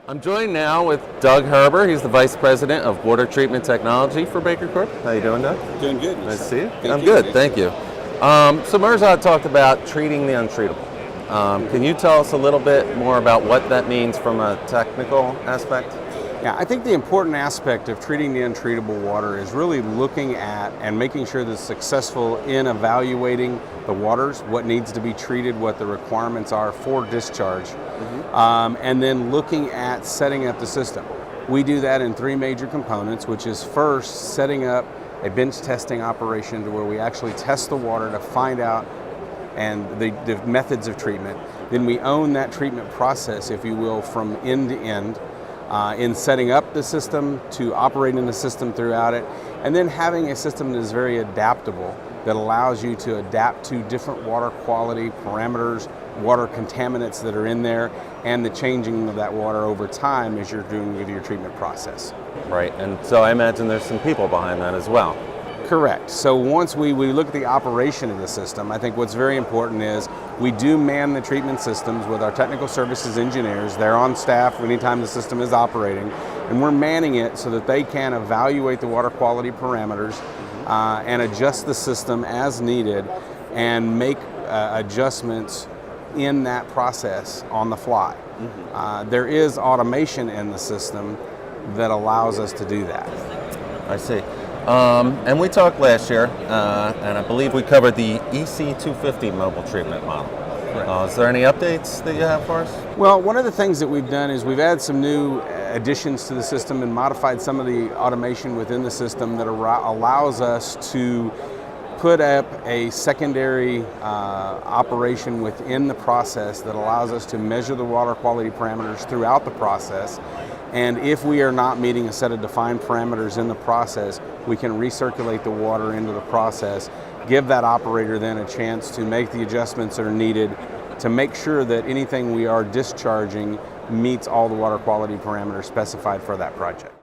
I'm joined now with Doug Herber. He's the Vice President of Water Treatment Technology for BakerCorp. How you doing, Doug? Doing good. Nice to see you. Thank I'm you. good, thank you. So Mirzad talked about treating the untreatable. Can you tell us a little bit more about what that means from a technical aspect? Yeah, I think the important aspect of treating the untreatable water is really looking at and making sure that it's successful in evaluating the waters, what needs to be treated, what the requirements are for discharge, and then looking at setting up the system. We do that in three major components, which is first setting up a bench testing operation to where we actually test the water to find out and the methods of treatment. Then we own that treatment process, if you will, from end to end. In setting up the system, to operating the system throughout it, and then having a system that is very adaptable, that allows you to adapt to different water quality parameters, water contaminants that are in there, and the changing of that water over time as you're doing with your treatment process. Right, and so I imagine there's some people behind that as well. Correct. So once we look at the operation of the system, I think what's very important is we do man the treatment systems with our technical services engineers. They're on staff anytime the system is operating, and we're manning it so that they can evaluate the water quality parameters and adjust the system as needed and make adjustments in that process on the fly. There is automation in the system that allows us to do that. I see. And we talked last year, and I believe we covered the EC250 mobile treatment model. Is there any updates that you have for us? Well, one of the things that we've done is we've added some new additions to the system and modified some of the automation within the system that allows us to put up a secondary operation within the process that allows us to measure the water quality parameters throughout the process. And if we are not meeting a set of defined parameters in the process, we can recirculate the water into the process, give that operator then a chance to make the adjustments that are needed to make sure that anything we are discharging meets all the water quality parameters specified for that project.